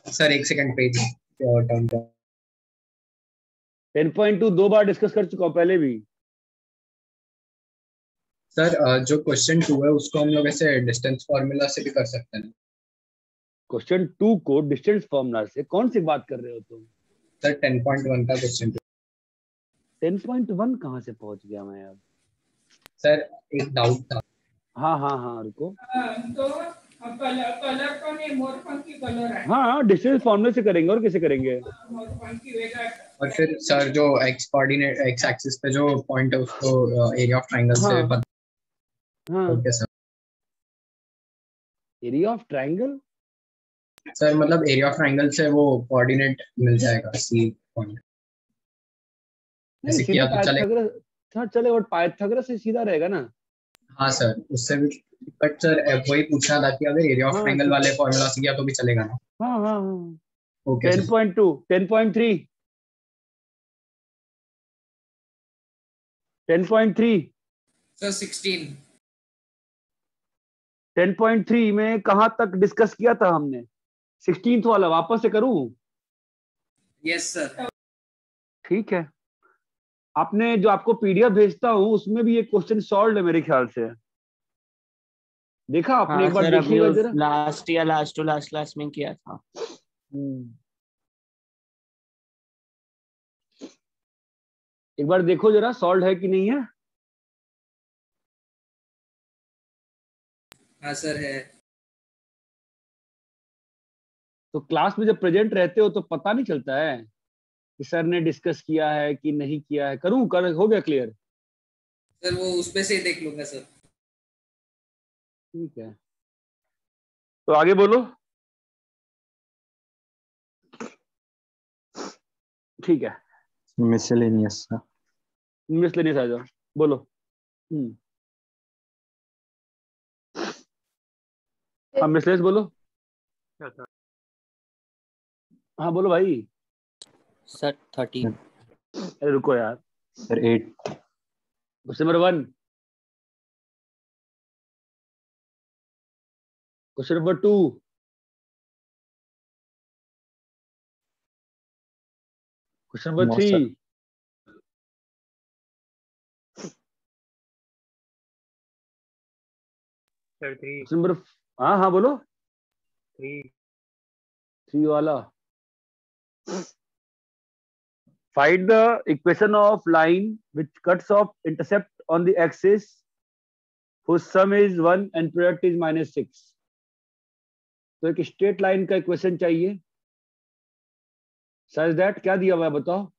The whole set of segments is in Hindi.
सर एक सेकंड पेज टर्न 10.2 2 बार डिस्कस कर चुका हूँ पहले भी। सर जो क्वेश्चन 2 है उसको हम लोग ऐसे डिस्टेंस फार्मूला से भी कर सकते हैं। क्वेश्चन 2 को डिस्टेंस फार्मूला से कौन सी बात कर रहे हो तुम? सर 10.1 का क्वेश्चन 10.1 कहाँ से पहुंच गया मैं अब? सर एक डाउट था। हाँ रुको। तो कलर तो नहीं, मोरपंखी कलर है। हाँ डिस्टेंस फार्मूले से करेंगे और कैसे करेंगे? मोरपंखी वेगळा। और फिर सर जो एक्स कोऑर्डिनेट एक्स एक्सिस पे जो पॉइंट है उसको एरिया ऑफ ट्रायंगल से हाँ sir area of triangle. Sir मतलब एरिया ऑफ ट्रायंगल से वो कोऑर्डिनेट मिल जाएगा सी पॉइंट। नहीं ऐसे सीधा किया तो चलेगा। पाइथागोरस। हाँ चलेगा, और पाइथागोरस से सीधा रहेगा ना। हाँ सर उससे भी, बट सर वही पूछना था कि अगर एरिया ऑफ हाँ ट्रायंगल वाले फॉर्मूला से किया तो भी चलेगा ना? हाँ ओके सर। 10.2 10.3 10.3 सर 16 10.3 में कहाँ तक डिस्कस किया था हमने? 16th वाला वापस से करूं? Yes sir. ठीक है। आपने जो आपको पीडीएफ भेजता हूँ उसमें भी ये क्वेश्चन सॉल्व है मेरे ख्याल से। देखा आपने? हाँ एक बार सर, अभी देखिएगा जरा। लास्ट या लास्ट टू लास्ट क्लास में किया था। एक बार देखो जरा सॉल्व है कि नहीं है। हाँ सर है। तो क्लास में जब प्रेजेंट रहते हो तो पता नहीं चलता है कि सर ने डिस्कस किया है कि नहीं किया है। करूं? कर हो गया क्लियर? सर वो उसमें से ही देख लूंगा सर। ठीक है तो आगे बोलो। ठीक है मिसलेनियस मिसलेनियस आ जाओ, बोलो। हाँ मिसलेनियस बोलो। हाँ बोलो भाई। सर 13। अरे रुको यार। Sir 8 question number 1। Question number 2। Question number 3। Sir 3 question number हाँ बोलो। 3 वाला। Find the equation of line which cuts off intercept on the axis whose sum is 1 and product is -6. तो एक स्ट्रेट लाइन का इक्वेशन चाहिए। सच दैट क्या दिया हुआ है बताओ?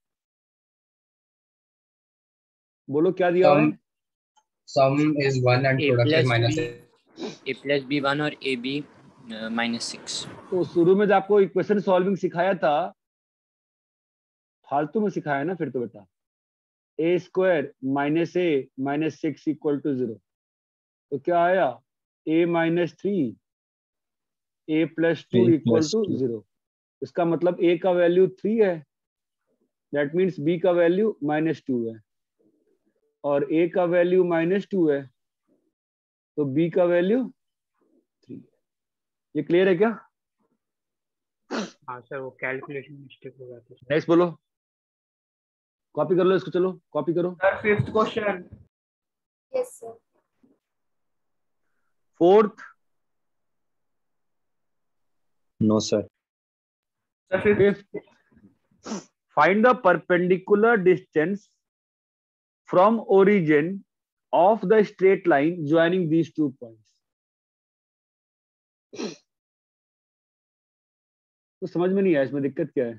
बोलो क्या दिया हुआ है? सम is 1 and product is -6। a plus b 1 और ab -6। तो शुरू में जब आपको इक्वेशन सॉल्विंग सिखाया था, फालतू में सिखाया ना फिर तो बेटा। a square -a -6 equal to 0। तो क्या आया? a -3 a + 2 equal to 0। इसका मतलब a का वैल्यू 3 है, दैट मीन्स b का वैल्यू -2 है, और a का वैल्यू -2 है तो b का वैल्यू 3 है। ये क्लियर है क्या? हाँ सर, वो कैलकुलेशन मिस्टेक हो जाती है। नेक्स्ट बोलो। कॉपी कर लो इसको, चलो कॉपी करो। Sir 5th question. Yes sir. 4th। No sir. Sir 5th। Find the perpendicular distance from origin of the straight line joining these 2 points. तो समझ में नहीं आया इसमें दिक्कत क्या है?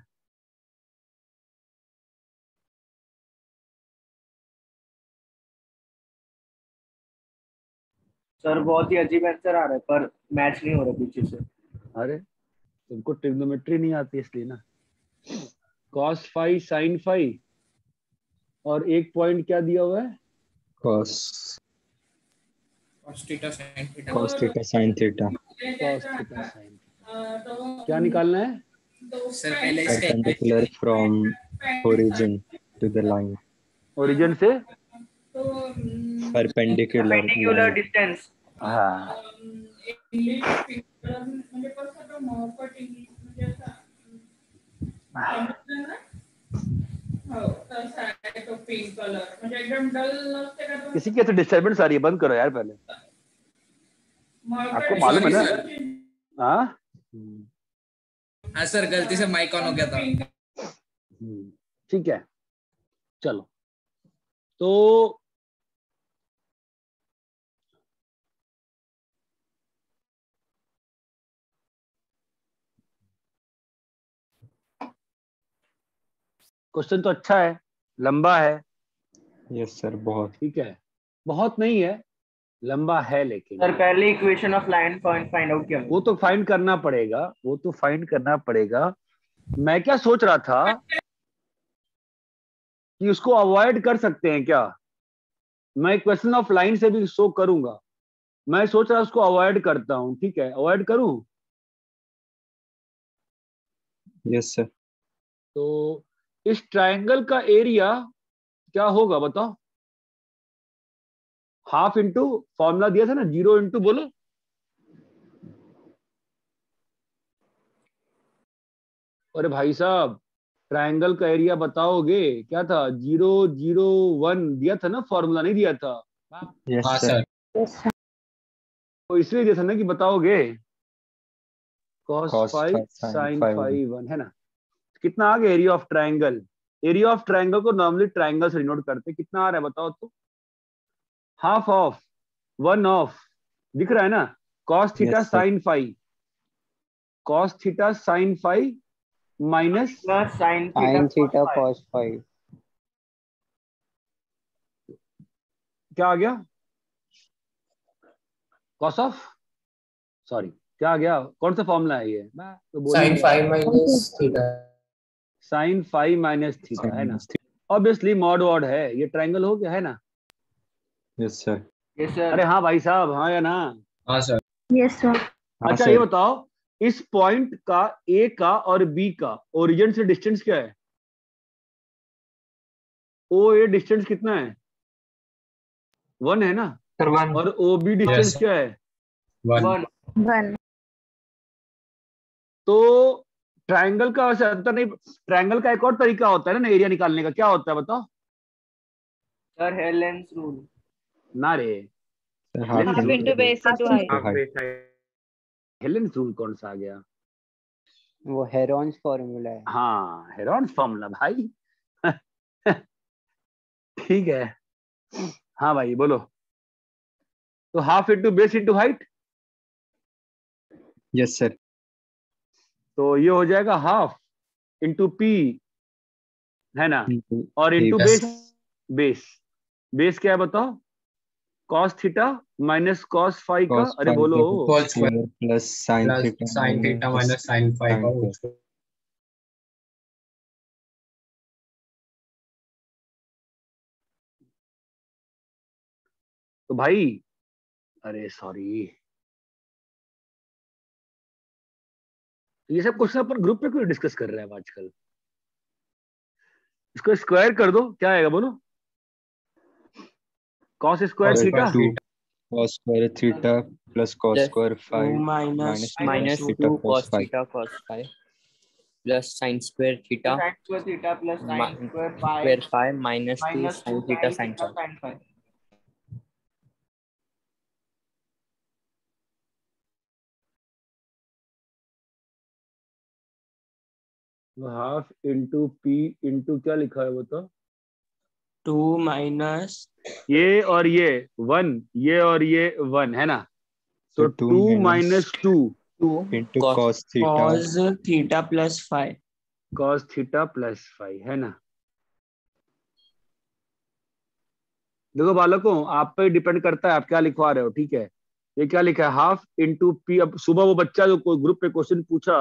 सर बहुत ही अजीब आंसर आ रहा है पर मैच नहीं हो रहा पीछे से। अरे तुमको ट्रिग्नोमेट्री नहीं आती इसलिए ना। cos phi sin phi और एक पॉइंट क्या दिया हुआ है? cos theta sin theta. cos theta sin theta. cos theta sin क्या निकालना है? सर पहले इसका perpendicular from origin to the line। Origin से perpendicular line। डिस्टेंस। हाँ इंग्लिश म्हणजे कसं तो मोहपट इंग्लिश म्हणजे असं पिंक कलर म्हणजे एकदम डल नसते का तो? किसी की ऐसे डिस्टर्बेंस आ रही है, बंद करो यार पहले। मग आपको काय मालूम है ना? color हाँ हाँ सर, गलती से माइक ऑन हो गया था। pink ठीक है, चलो। तो क्वेश्चन तो अच्छा है, लंबा है, यस सर, बहुत। ठीक है, बहुत नहीं है, लंबा है, लेकिन सर पहले equation of line point find out किया। वो तो फाइंड करना पड़ेगा, वो तो फाइंड करना पड़ेगा। मैं क्या सोच रहा था कि उसको अवॉइड कर सकते हैं क्या? मैं इक्वेशन ऑफ लाइन से भी शो करूंगा, मैं सोच रहा उसको अवॉइड करता हूं, ठीक है, अवॉइड करूं। Yes sir. तो इस ट्रायंगल का एरिया क्या होगा बताओ? हाफ इंटू फॉर्मूला दिया था ना, 0 इंटू बोलो, अरे भाई साहब ट्रायंगल का एरिया बताओगे? क्या था? 0 0 1 दिया था ना, फॉर्मूला नहीं दिया था। यस हाँ सर। सर। तो इसलिए दिया था ना कि बताओगे cos Cos 5 5 sin sin 5 5 1, है ना? कितना आ गया area of triangle? Area of triangle को नॉर्मली ट्रायंगल से डिनोट करते हैं, कितना आ रहा है बताओ तो? हाफ ऑफ 1 ऑफ, दिख रहा है ना, cos theta Yes, sir. sin 5, cos theta sin 5 minus plus sign sin theta cos 5 क्या आ गया? cos ऑफ, सॉरी क्या आ गया? कौन सा फॉर्मूला है ये? मैं तो बोल sin 5 minus theta। sin 5 minus theta, है ना? ऑब्वियसली मॉड वॉड है, ये ट्रायंगल हो गया, है ना? Yes, sir. Yes sir. अरे हाँ भाई साहब, हाँ या ना? हाँ सर। Yes, sir. हाँ अच्छा सर। ये बताओ, इस पॉइंट का ए का और बी का ओरिजिन से डिस्टेंस क्या है? ओ ए डिस्टेंस कितना है? 1 है ना? सर 1। और ओ बी डिस्टेंस Yes. क्या है? 1। 1. तो ट्रायंगल का वैसे अंतर नहीं, ट्रायंगल का एक और तरीका होता है ना एरिया निकालने का, क्या होता है बताओ? Sir Helens rule. ना रे, Sir, half half into base into height. Half height. Base Helens rule कौन सा आ गया? वो हेरॉन्स फॉर्मूला है। हाँ हेरॉन्स फॉर्मूला भाई। ठीक है, हाँ भाई बोलो। तो half into base into height, Yes, sir. तो ये हो जाएगा हाफ इंटू पी, है ना? Into और into A base, Yes. Base base क्या है बताओ? cos थीटा माइनस cos 5 का, cos अरे 5 बोलो, Whole square square plus sin plus theta sin theta minus minus sin 5 sin का whole 5. square। तो भाई अरे सॉरी, ये सब क्वेश्चन अपन ग्रुप पे क्यों डिस्कस कर रहे हैं आजकल? इसको स्क्वायर कर दो, क्या आएगा बोलो? cos square Cos theta square 2 cos square theta plus cos Plus square 5 minus minus two theta cos cos 5. theta cos 5 plus sin square theta sine square theta plus ma- sine square square 5 5 minus 2 minus 2 sin theta sin theta 5. Sine 5। Half into P into क्या लिखा है बताओ? 2 minus ये और ये 1, ये और ये 1, है ना? तो So 2 2 minus minus 2 2 into Cos cos theta cos theta plus 5. cos theta plus 5, है ना? देखो बालकों, आप पे डिपेंड करता है आप क्या लिखवा रहे हो, ठीक है? ये क्या लिखा है? Half into P. अब सुबह वो बच्चा जो कोई ग्रुप पे क्वेश्चन पूछा,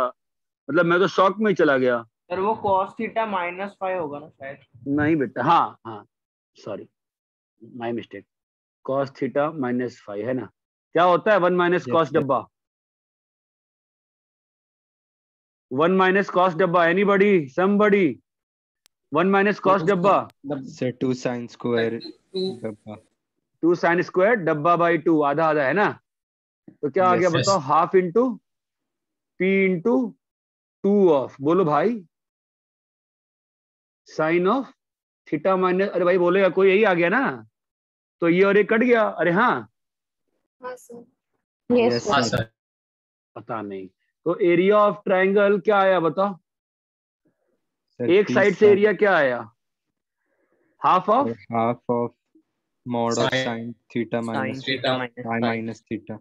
मतलब मैं तो शॉक में ही चला गया। सर वो cos थीटा माइनस 5 होगा ना शायद। नहीं बेटा, हाँ हाँ sorry, my mistake, cos theta minus 5, है ना? क्या होता है 1 माइनस Yes, कॉस sir. डब्बा? 1 माइनस कॉस डब्बा, एनीबॉडी, समबॉडी? 1 माइनस कॉस डब्बा, so 2 sin square dabba. 2 sine square डब्बा बाई 2, आधा आधा, है ना? तो क्या आ Yes, गया sir. बताओ? Half into P into 2 of, बोलो भाई, साइन ऑफ थीटा माइनस, अरे भाई बोलेगा कोई, यही आ गया ना, तो ये और ये कट गया। अरे हाँ, हाँ सर। Yes, हाँ sir. सर। पता नहीं। तो एरिया ऑफ ट्रायंगल क्या आया बताओ? Sir, एक P साइड से sin, एरिया क्या आया? Half of sir, half of mod of Sin sin theta sin minus theta theta minus phi phi. minus theta.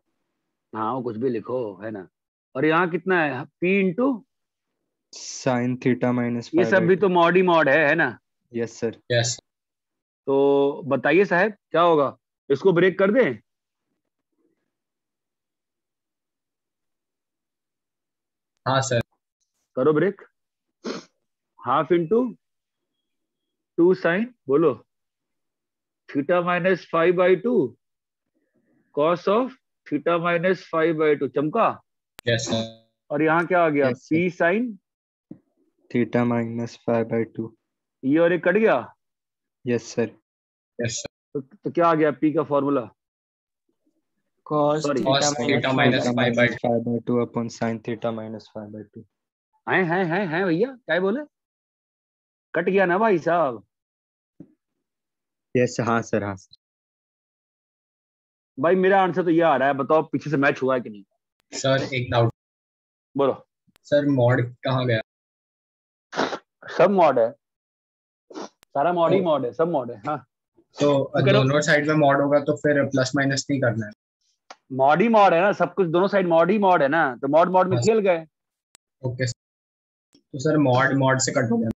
हाँ वो कुछ भी लिखो, है ना। और यहाँ कितना है? P into, Sin theta minus ये phi सब by भी 2. तो मॉड ही मॉड है ना। Yes, sir. yes तो बताइए साहब क्या होगा? इसको ब्रेक कर दें? हाँ सर। करो ब्रेक। हाफ इंटू 2 साइन, बोलो, theta minus 5/2 cos of theta minus 5/2, चमका। yes sir और यहाँ क्या आ गया? Yes, sir. P sine, Theta minus phi by 2. ये और ये कट गया। Yes, sir. yes sir तो क्या आ गया पी का formula? cos Sorry. theta cos minus theta phi minus by phi by Minus phi by 2 upon sin theta minus phi by 2. हैं भैया, क्या बोले? कट गया ना भाई साहब। Yes, हाँ sir, हाँ sir. भाई मेरा आंसर तो ये आ रहा है, बताओ पीछे से मैच हुआ है कि नहीं? सर एक डाउट। बोलो। सर मॉड कहाँ गया? सब मॉड है, सारा मॉड ही मॉड है, सब मॉड है। हाँ तो कह रहा हूँ, दोनों साइड में मॉड होगा तो फिर प्लस माइनस नहीं करना है? मॉड ही मॉड है ना, सब कुछ दोनों साइड मॉड ही मॉड है ना, तो मॉड मॉड में हाँ, खेल गए। ओके। तो सर मॉड मॉड से कट हो गया?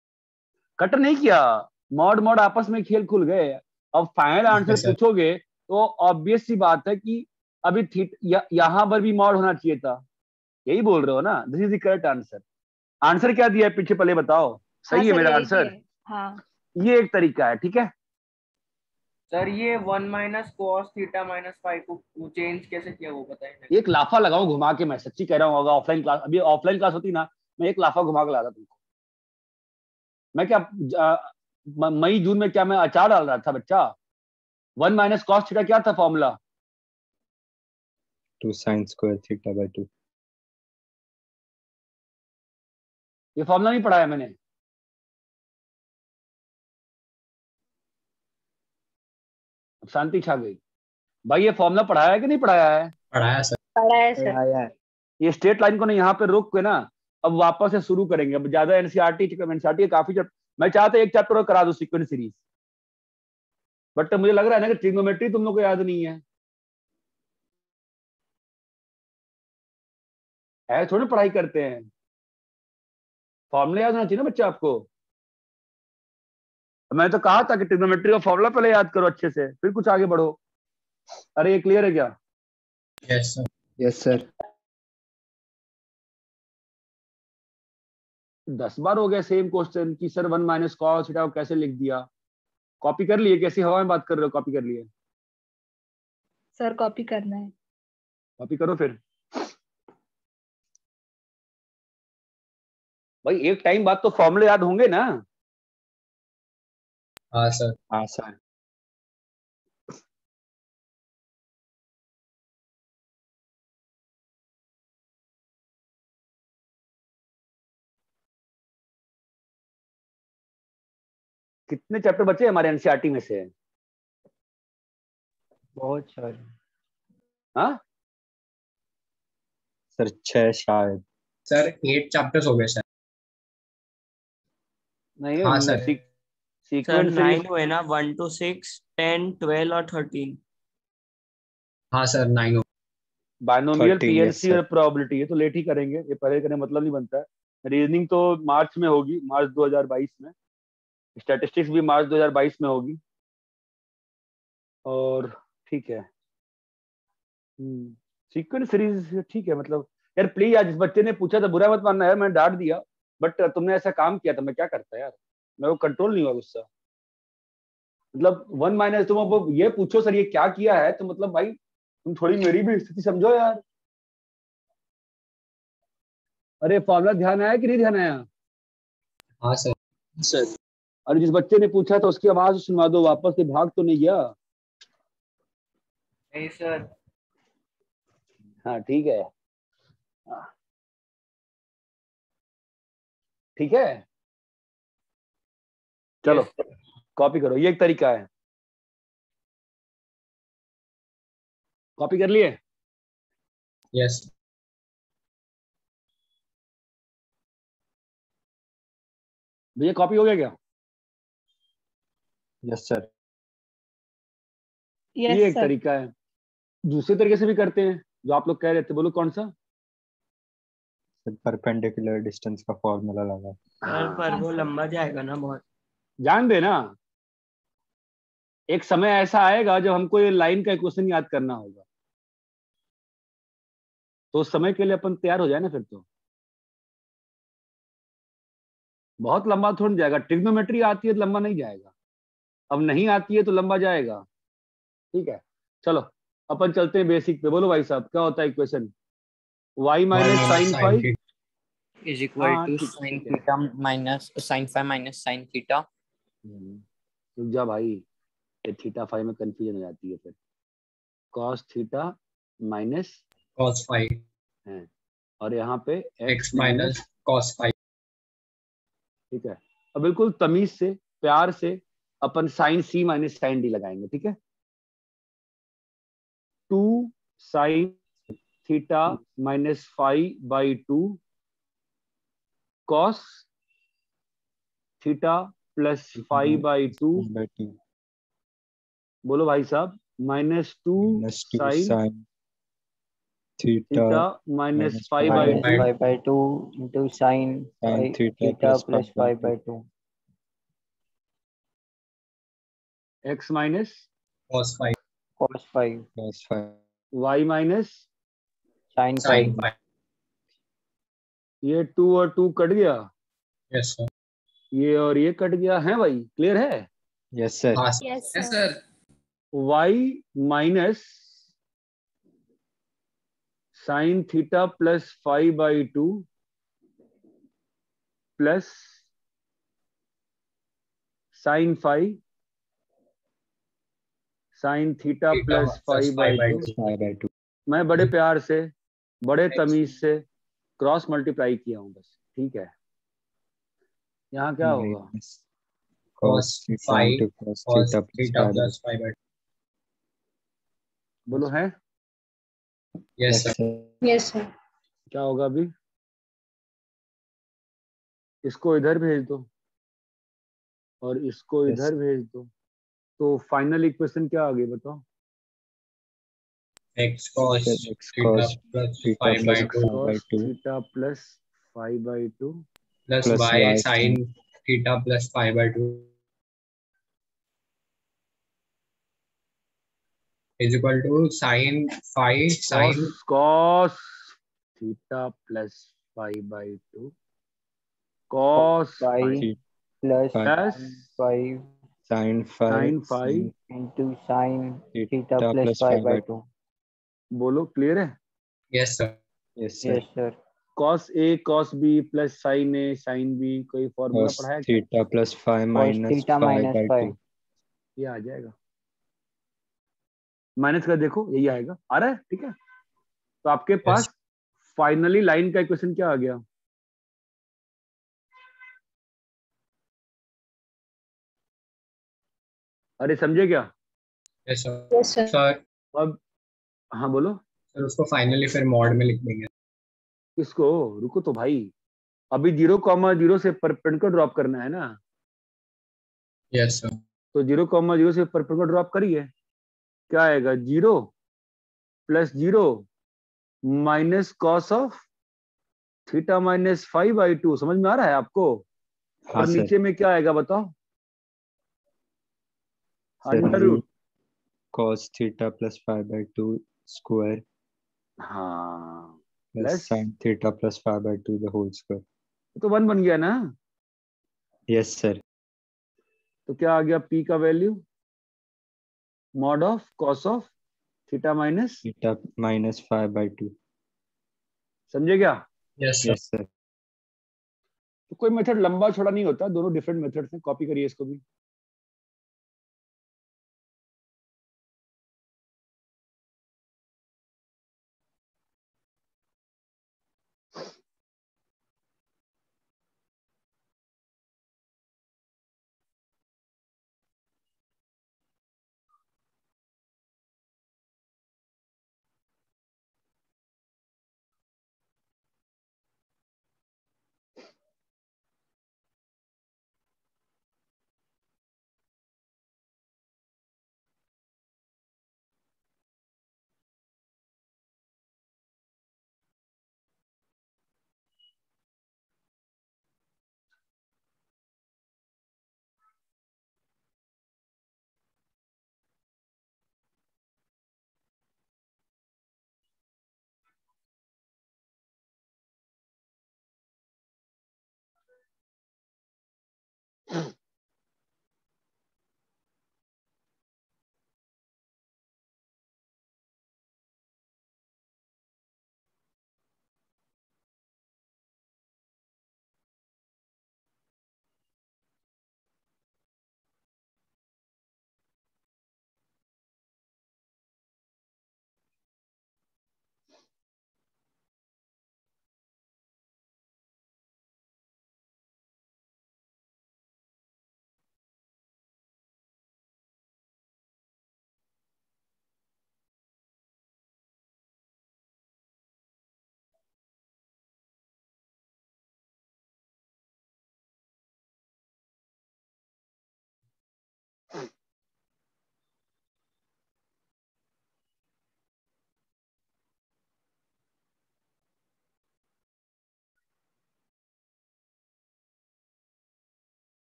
कट नहीं किया, मॉड मॉड आपस में खेल खुल गए। अब फाइनल आंसर सर पूछोगे तो ऑब्वियस सी बात है कि अभी यहाँ पर भी मॉड होना चाहिए था, यही बोल रहे हो ना। This is the correct answer. Answer क्या दिया है पीछे, पहले बताओ। सही है मेरा आंसर? हाँ ये एक तरीका है, ठीक है। सर ये 1 minus cos theta minus five को चेंज कैसे किया वो बताइए। एक लाफा लगाऊं घुमा के, मैं सच्ची कह रहा हूँ, अगर ऑफलाइन क्लास, अभी ऑफलाइन क्लास होती ना, मैं एक लाफा घुमा के लाता तुमको। मैं क्या मई जून में क्या मैं अचार डाल रहा था बच्चा? 1 माइनस कॉस थीटा क्या था formula? 2 sin square theta by 2. ये फॉर्मूला नहीं पढ़ाया मैंने? शांति छा गई। भाई ये फॉर्मूला पढ़ाया है कि नहीं पढ़ाया है? पढ़ाया सर। पढ़ा है सर। पढ़ाया है। ये स्ट्रेट लाइन को ना यहाँ पे रोक के ना, अब वापस से शुरू करेंगे। अब ज्यादा एनसीईआरटी काफी मैं चाहता एक चैप्टर और करा दूं सीक्वेंस सीरीज, बट मुझे लग रहा है ना कि ट्रिग्नोमेट्री तुम लोग को याद नहीं है। ऐसे थोड़ी पढ़ाई करते हैं, फॉर्मूला याद होना चाहिए ना बच्चा आपको। मैं तो कहा था कि ट्रिग्नोमेट्री का फॉर्मूला पहले याद करो अच्छे से, फिर कुछ आगे बढ़ो। अरे ये क्लियर है क्या? Yes sir. Yes, sir. 10 बार हो गया सेम क्वेश्चन कि सर 1 माइनस कॉस थीटा को कैसे लिख दिया। कॉपी कर लिए? कैसी हवा में बात कर रहे हो? कॉपी कर लिए? सर कॉपी करना है। कॉपी करो फिर। भाई एक टाइम बाद तो फॉर्मूले याद होंगे ना। हाँ सर। हाँ sir. कितने चैप्टर बचे हमारे एनसीईआरटी में से? बहुत सारे। हाँ Sir 6 शायद. सर 8 चैप्टर्स हो गए सर। नहीं, हाँ सर। सर सीक्वेंस 9 हुए ना, 1 to 6, 10, 12 और 13। हाँ सर 9 हो। Binomial 13, yes, PNC sir. और प्रोबेबिलिटी, ये तो लेट ही करेंगे, ये पहले करने मतलब नहीं बनता है। रीजनिंग तो मार्च में होगी, मार्च 2022 में। स्टैटिस्टिक्स भी मार्च 2022 में होगी। और ठीक है, सीक्वेंस सीरीज ठीक है। मतलब यार प्लीज, आज जिस बच्चे ने पूछा था, बुरा मत मानना यार, मैंने डांट दिया, बट तुमने ऐसा काम किया था, मैं क्या करता यार, मेरे को कंट्रोल नहीं हुआ गुस्सा। मतलब 1 माइनस, तुम अब ये पूछो सर ये क्या किया है, तो मतलब भाई तुम थोड़ी मेरी भी स्थिति समझो यार। अरे फॉर्मूला ध्यान आया कि नहीं ध्यान आया? हाँ सर। Sir. अरे जिस बच्चे ने पूछा था उसकी आवाज सुनवा दो, वापस से भाग तो नहीं गया? नहीं सर। हाँ ठीक है, ठीक है, चलो कॉपी करो, ये एक तरीका है। कॉपी कर लिए? यस भैया कॉपी हो गया क्या? Yes sir. ये यस एक सर। तरीका है। दूसरे तरीके से भी करते हैं जो आप लोग कह रहे थे, बोलो कौन सा? परपेंडिकुलर डिस्टेंस का फॉर्मूला लगा। सर पर हाँ वो सर। लंबा जाएगा ना बहुत। जान देना, एक समय ऐसा आएगा जब हमको ये लाइन का इक्वेशन याद करना होगा, तो उस समय के लिए अपन तैयार हो जाए ना। फिर तो बहुत लंबा थोड़ा जाएगा। ट्रिग्नोमेट्री आती है तो लंबा नहीं जाएगा, अब नहीं आती है तो लंबा जाएगा। ठीक है, चलो अपन चलते हैं बेसिक पे। बोलो भाई साहब, क्या होता है equation? y minus sine five is equal हाँ to ठीक sin ठीक है। theta minus sin phi minus sin theta. रुक जा भाई, ये थीटा फाइव में कंफ्यूजन हो जाती है फिर। cos theta minus cos phi है और यहाँ पे x x minus, minus cos phi। ठीक है। अब बिल्कुल तमीज से, प्यार से अपन sine C minus sine D लगाएंगे। ठीक है, 2 sine theta minus five by 2 cos theta plus five by 2। By 2 बोलो भाई साहब, -2 minus 2 sine sine theta theta minus minus 5 5 by minus 2 5 by 2 into sin sine theta theta plus plus 5 by 5 by 2 x minus cos phi cos 5 plus 5 y minus sin sin 5 phi। ये 2 और 2 कट गया, यस सर। ये और ये कट गया है भाई। क्लियर है? Yes sir. हाँ yes yes sir. Sir. y minus sine theta plus 5 by 2 plus sine 5 sine theta theta plus plus 5 phi by by 2। 2 5 by 2 मैं बड़े प्यार से, बड़े x तमीज से क्रॉस मल्टीप्लाई किया हूं बस। ठीक है, यहाँ क्या होगा? Minus cos cos theta phi into cos cos theta plus theta 5 by plus phi by 2। बोलो है yes yes sir. Sir. Yes sir. क्या होगा? अभी इसको इधर भेज दो और इसको यस इधर भेज दो, तो फाइनल इक्वेशन क्या आ गई बताओ? x cos sir x theta cos plus theta 5 by plus x 2 5 by cos 2 theta plus 5 by 2 plus plus y y sin theta plus 5 by 2 is equal to sin phi sin cos theta plus 5 by 2 cos pi थी plus plus sin 5 sin 5 sin 5। into sin theta theta plus plus 5 5 by by 2 बोलो क्लियर है? yes sir। Yes sir. yes sir cos a cos b plus sin a sin b, कोई फॉर्मूला cos पढ़ा है क्या? Theta plus 5 cos minus theta 5 minus by 2 5 ये आ जाएगा, माइनस कर देखो, यही आएगा। आ रहा है? ठीक है, तो आपके पास फाइनली लाइन का इक्वेशन क्या आ गया? अरे समझे क्या? yes sir। Yes sir. Sir अब हाँ बोलो। सर उसको फाइनली फिर मॉड में लिख देंगे। किसको? रुको तो भाई, अभी 0,0 से परपेंडिकुलर ड्रॉप करना है ना, यस सर। तो 0,0 से परपेंडिकुलर ड्रॉप करिए। क्या आएगा? 0 plus 0 minus cos of theta minus 5 by 2। समझ में आ रहा है आपको? हाँ और सर। नीचे में क्या आएगा बताओ? Sir under u root. cos theta plus 5 by 2 square हाँ plus plus, sin theta plus 5 by 2 the whole square. तो 1 बन गया ना। Yes sir. तो क्या आ गया p का value? Mod of cos of theta minus, theta minus 5 by 2। समझे क्या? Yes sir. Yes sir. तो कोई मेथड लंबा छोड़ा नहीं होता, दोनों डिफरेंट मेथड्स हैं। कॉपी करिए इसको भी।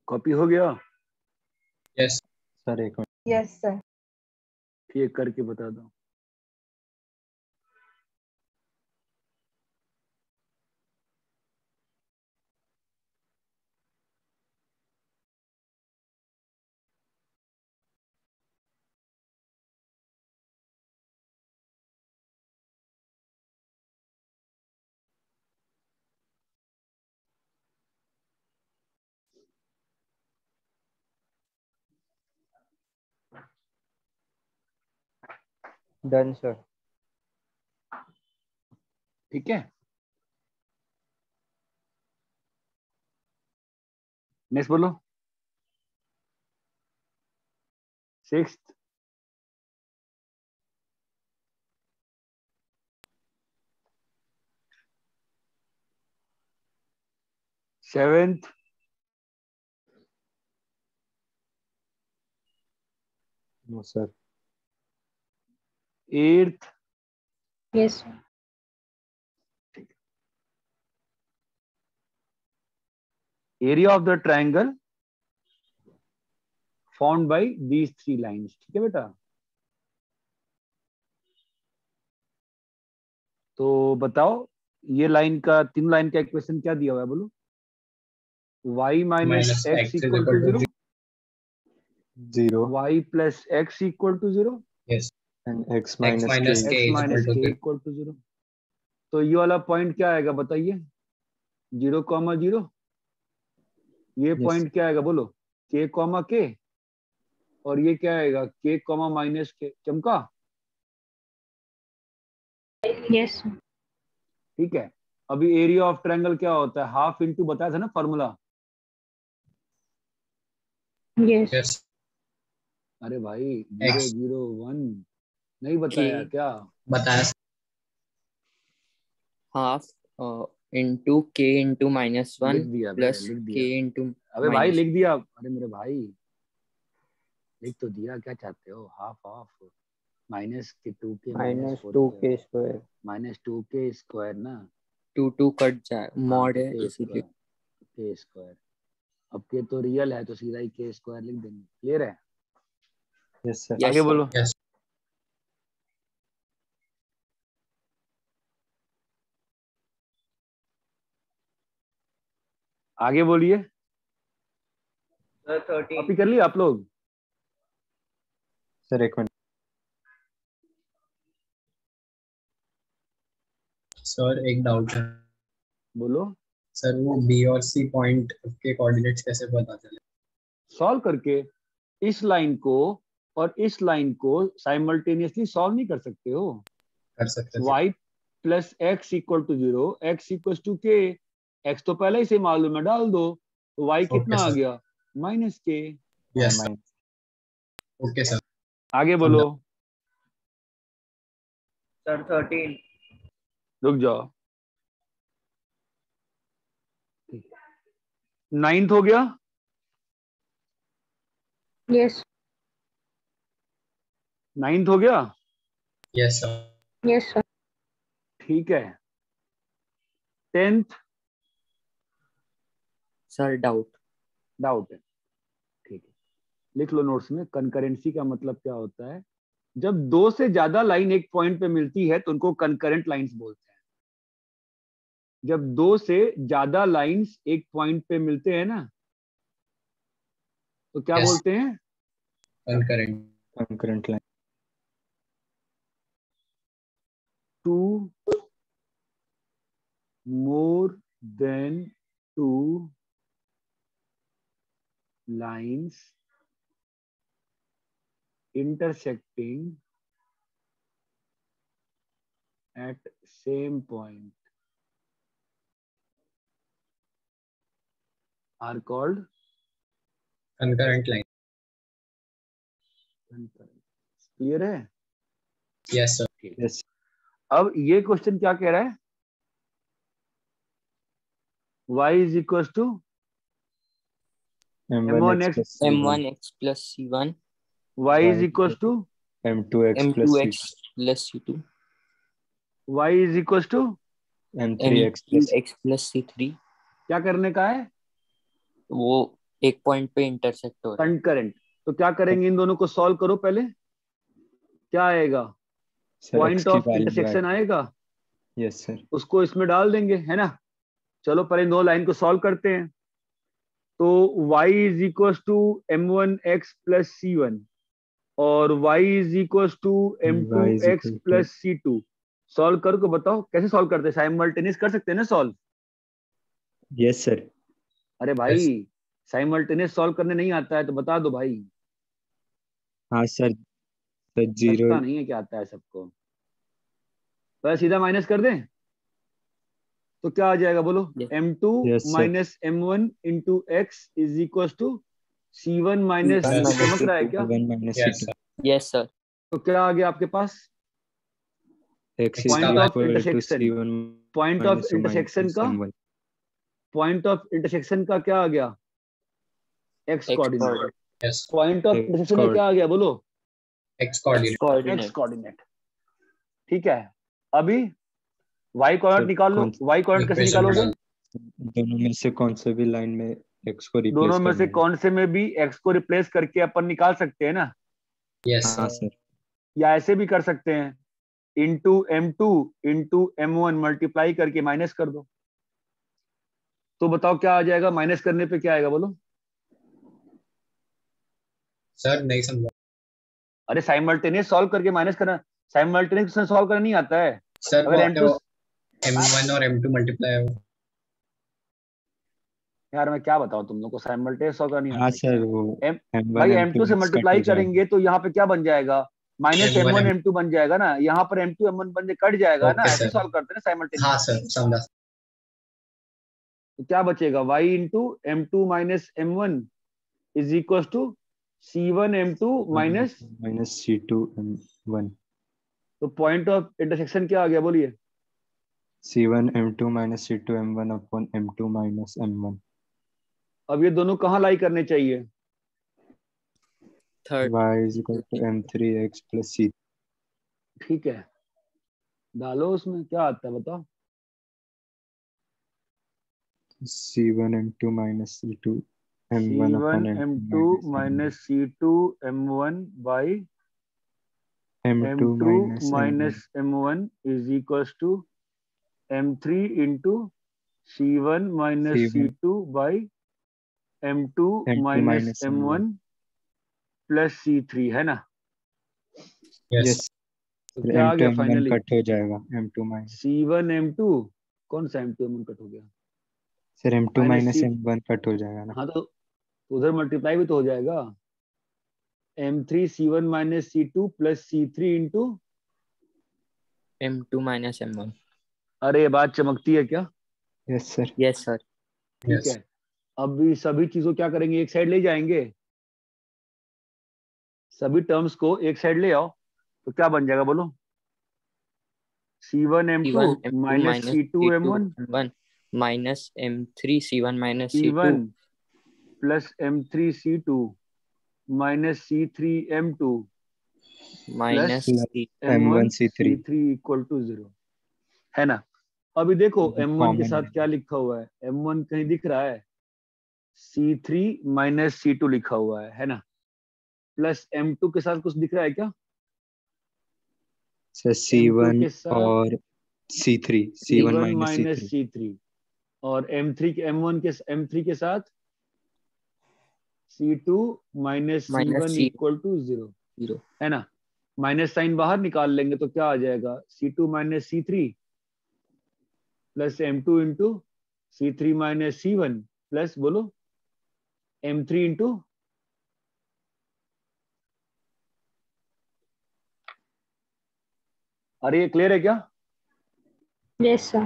कॉपी हो गया? यस सर एक मिनट। Yes sir. ठीक करके बता दो। Done sir. ठीक है, नेक्स्ट बोलो। 6th, 7th, no sir. 8th, yes sir. Area of the triangle found by these 3 lines. ठीक है बेटा, तो बताओ ये लाइन का, 3 लाइन का इक्वेशन क्या दिया हुआ है बोलो। y minus minus X X is equal to equal to 0, 0 y plus X equal to 0, yes and x x minus minus k k x is minus equal to K equal to 0। तो ये वाला पॉइंट क्या आएगा बताइए? 0,0। ये यस पॉइंट क्या आएगा बोलो? k, k। और ये क्या आएगा? k, माइनस के। चमका? Yes sir. ठीक है, अभी एरिया ऑफ ट्रायंगल क्या होता है? हाफ इंटू बताया था ना फॉर्मूला। यस। यस अरे भाई 0, x 0, 1 नहीं बताया K क्या? बताया half into K into minus लिख 1 दिया बे, plus लिख K दिया। into अबे भाई minus लिख दिया। अरे मेरे भाई लिख तो दिया, क्या चाहते हो? हाफ ऑफ माइनस के 2k minus minus 2k 4k square. Minus 2k square ना। 2 कट जाए, हाँ मॉड तो है k इसीलिए। Square, k square. अब के तो रियल है तो सीधा ही k स्क्वायर लिख देंगे। क्लियर है? Yes sir. Yes, आगे sir. बोलो। यस आगे बोलिए। सर 13। कॉपी कर लिया आप लोग? सर एक मिनट। सर एक डाउट है बोलो। सर, वो बी और सी पॉइंट के कोऑर्डिनेट्स कैसे पता चले? सॉल्व करके इस लाइन को और इस लाइन को साइमल्टेनियसली सॉल्व नहीं कर सकते हो? कर सकते थे। y plus X equal to 0, x equal to K. x तो पहले ही से मालूम है, डाल दो। तो y कितना आ सर। गया? माइनस के। Yes sir. Okay sir. आगे बोलो। सर 13। रुक जाओ। 9th हो गया? यस। 9th हो गया? Yes sir. Yes sir. ठीक है। 10th Sir, doubt. डाउट है? ठीक है, लिख लो नोट्स में। कंकरेंसी का मतलब क्या होता है? जब 2 से ज्यादा लाइन एक पॉइंट पे मिलती है तो उनको कंकरेंट लाइंस बोलते हैं। जब 2 से ज्यादा लाइंस एक पॉइंट पे मिलते हैं ना, तो क्या Yes. बोलते हैं? Concurrent. Concurrent line. 2 more than 2 lines intersecting at same point are called Concurrent line. concurrent. Clear है? Yes sir. यस। अब ये क्वेश्चन क्या कह रहा है? y is equals to m1x plus c1 M1x plus C1, y is equals to m2x plus M2x c2 plus C2, y is equals to m3x plus M3x plus C3. क्या करने का है? वो एक पॉइंट पे इंटरसेक्ट हो रहा है। कंकरेंट। तो क्या करेंगे, इन दोनों को सॉल्व करो पहले। क्या आएगा, सर पॉइंट x की ऑफ वैल्यू इंटरसेक्शन आएगा, यस सर। उसको इसमें डाल देंगे, है ना। चलो पहले इन दो लाइन को सॉल्व करते हैं। तो y is equal to m1x plus c1 और y is equal to y is m2x equal to plus c2। Solve करके बताओ कैसे सॉल्व करते हैं, साइमल्टेनियस कर सकते हैं ना सॉल्व। Yes sir. अरे भाई साइमल्टेनियस सॉल्व करने नहीं आता है तो बता दो भाई। हाँ सर, तो जीरो। लगता नहीं है कि आता है सबको। तो सीधा माइनस कर दें तो क्या आ जाएगा बोलो, m2 yes sir. Minus m1 into X is equal to c1 minus C1 c2। minus चमक रहा है क्या? c1 minus yes c2। Sir. Yes sir. तो क्या आ गया आपके पास, x is point of equal to intersection. c1 point of minus intersection का, m1। पॉइंट ऑफ इंटरसेक्शन का क्या आ गया, X X coordinate. coordinate. Yes point of x intersection का क्या आ गया बोलो, x coordinate. X Coordinate. Coordinate. ठीक है, अभी वाई कोऑर्डिनेट सर निकाल लो। कौन वाई कोऑर्डिनेट कैसे इक्वेशन निकालोगे, डाल। दोनों में से कौन से भी लाइन में x को दोनों रिप्लेस में से करना है? कौन से में भी एक्स को रिप्लेस करके अपन निकाल सकते हैं ना, यस हाँ सर। सर। या ऐसे भी कर सकते हैं, into m2 into m1 multiply करके माइनस कर दो। तो बताओ क्या आ जाएगा, माइनस करने पे क्या आएगा बोलो। सर नहीं समझा। अरे साइमल्टेनियस सॉल्व करके माइनस करना, साइमल्टेनियस सॉल्व करना नहीं आता है। सर अगर m2, M1 और M2 मल्टीप्लाई है। यार मैं क्या बताऊं तुम लोग को, साइमल्टेनियस सॉल्व करना नहीं हाँ आता है सर, क्या। वो M, m1 भाई m2 m2 से मिक्स कट मल्टीप्लाई हो जाएगा। करेंगे तो यहाँ पे क्या बन जाएगा, माइनस M1 m1 m2 बन जाएगा ना, यहाँ पर m2 m1 बन जाए कट जाएगा ना, ओके ऐसे सर। सॉल्व करते हैं ना हाँ साइमल्टेनियस। सर समझा। तो क्या बचेगा, y into m2 minus m1 is equal to c1 m2 minus, minus c2 m1। तो पॉइंट ऑफ इंटरसेक्शन क्या आ गया बोलिए, c1 m2 minus c2 m1 upon m2 minus m1। अब ये दोनों कहाँ लाई करने चाहिए, third. y is equal to m3x plus c। ठीक है, डालो उसमें क्या आता है बताओ। c1 m2 minus c2 m1 c1 upon m2 m2 minus minus c2 m1 by m2 m2 minus m1 minus m1 is equal to m3 into c1 minus c1 c2 by m2 m2 minus minus m1। m1 plus c3, है ना। Yes yes. तो फिर क्या आ m2 गया m1 फाइनली, कट हो जाएगा m2 माइनस। c1 m2, कौन सा m2 m1 कट हो गया, फिर m2 minus minus c, m1 cut हो जाएगा ना। हाँ तो उधर मल्टीप्लाई भी तो हो जाएगा, m3 c1 minus c2 plus c3 into, M2 minus M1. अरे ये बात चमकती है क्या। Yes sir. Yes sir. ठीक यस है, अब ये सभी चीजों क्या करेंगे, एक साइड ले जाएंगे, सभी टर्म्स को एक साइड ले आओ, तो क्या बन जाएगा बोलो, c1 m2 C1 M2 minus minus c2 C2 m1, M1 minus M3 C1 minus C2 c1 plus m3 c2 minus c3 m2 minus plus C. m1 m1 c3 c3 equal to 0, है ना। अभी देखो m1 के कॉमन साथ क्या लिखा हुआ है, m1 कहीं दिख रहा है, c3 माइनस c2 लिखा हुआ है ना, प्लस m2 के साथ कुछ दिख रहा है क्या, सर m2 c1 के साथ और c3 c1 c1 minus minus c3 c3, और m3 के m1 के m3 के साथ c2 minus Minus c1 C equal to 0, 0. है ना। माइनस साइन बाहर निकाल लेंगे तो क्या आ जाएगा, c2 minus c3 plus m2 into c3 minus c1 plus बोलो m3 इंटू, अरे ये क्लियर है क्या, Yes, sir.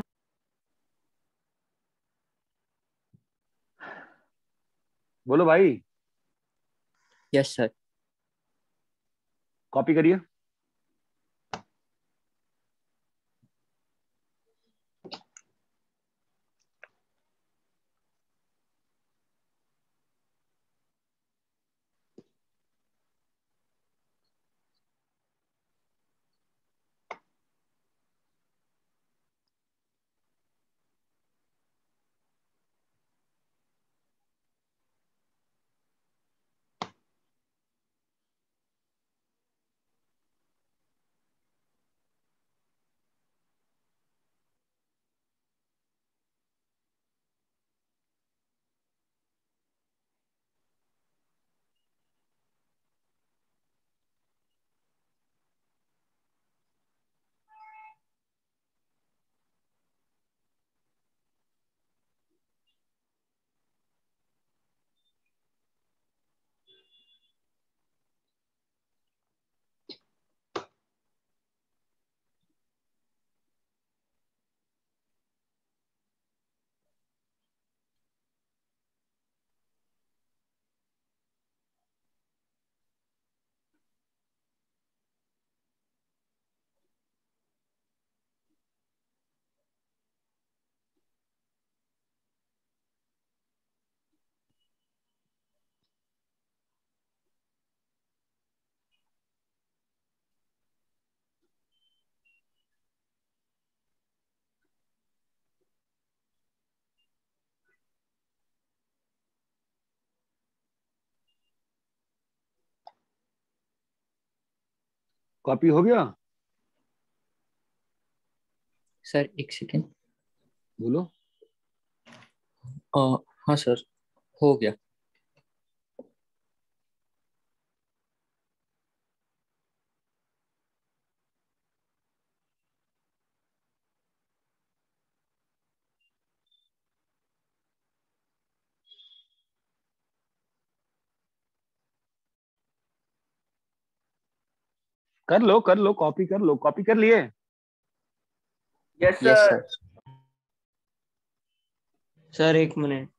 बोलो भाई, Yes sir. कॉपी करिए। कॉपी हो गया? सर एक सेकेंड। बोलो। हाँ सर, हो गया। कर लो कॉपी कर लो। कॉपी कर लिए? Yes yes sir. Sir. Sir एक मिनट।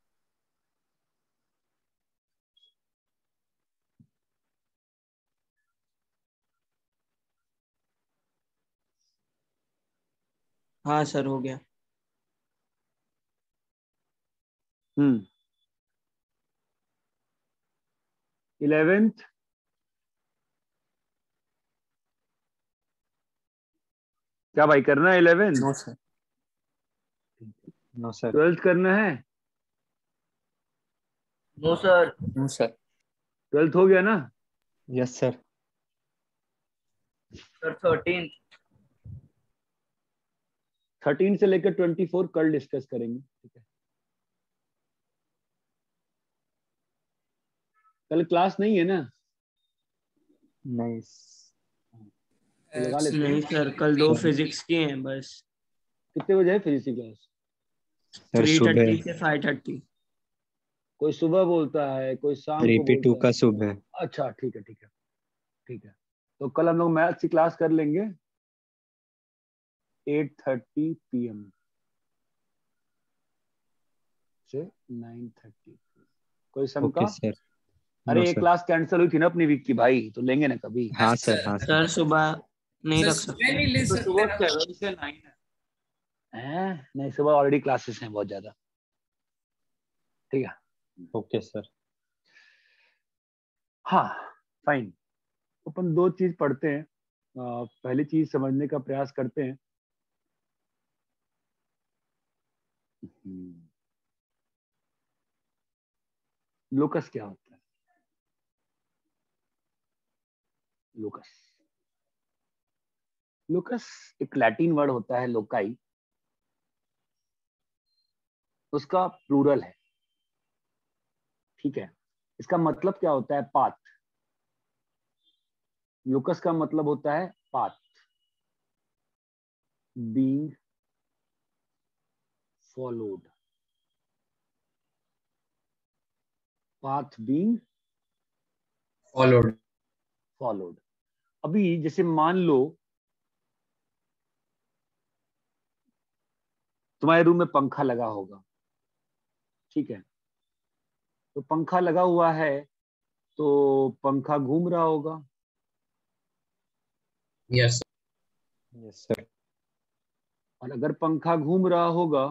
हाँ सर, हो गया। 11th क्या भाई करना है? 11th? No sir. No sir. 12th करना है? No sir. No sir. 12th हो गया ना? Yes sir. Sir 13th। 13 से लेकर 24 कल डिस्कस करेंगे, ठीक है? कल क्लास नहीं है ना? नहीं तो लगा लेते नहीं हैं। सर, कल 2 फिजिक्स की हैं बस। कितने बजे है फिजिक्स की क्लास? सर 3:30 सुबह। से 5:30। कोई सुबह बोलता है, कोई शाम को रिपीट 2 बोलता का है। सुबह। अच्छा ठीक है ठीक है ठीक है। तो कल हम लोग मैथ्स की क्लास कर लेंगे 8:30 PM से 9:30। कोई शंका? Okay sir. नो अरे एक सर। क्लास कैंसिल हुई थी ना अपनी वीक की भाई, तो लेंगे ना कभी। हाँ सर, हाँ सर। सर सुबह नहीं सर रख सुबह सकते। नहीं ले तो सकते सुबह ना। 7 से 9 है। नहीं, सुबह ऑलरेडी क्लासेस हैं बहुत ज्यादा। ठीक है। Okay sir. हाँ फाइन। अपन 2 चीज पढ़ते हैं। पहली चीज समझने का प्रयास करते हैं। लोकस क्या होता है? लोकस लोकस एक लैटिन वर्ड होता है, लोकाई। उसका प्लूरल है, ठीक है? इसका मतलब क्या होता है? पाथ। लोकस का मतलब होता है path, being followed. Path being followed. Followed. अभी जैसे मान लो तुम्हारे रूम में पंखा लगा होगा, ठीक है? तो पंखा लगा हुआ है तो पंखा घूम रहा होगा। Yes yes sir. और अगर पंखा घूम रहा होगा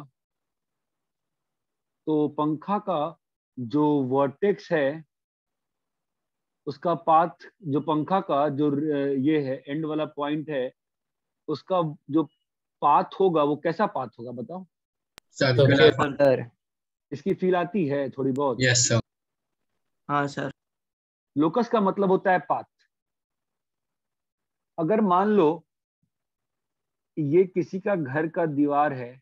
तो पंखा का जो वर्टेक्स है, उसका पाथ, जो पंखा का जो ये है एंड वाला पॉइंट है, उसका जो पाथ होगा वो कैसा पाथ होगा बताओ? सर्कुलर। सर इसकी फील आती है थोड़ी बहुत? Yes sir. हाँ सर। लोकस का मतलब होता है पाथ। अगर मान लो ये किसी का घर का दीवार है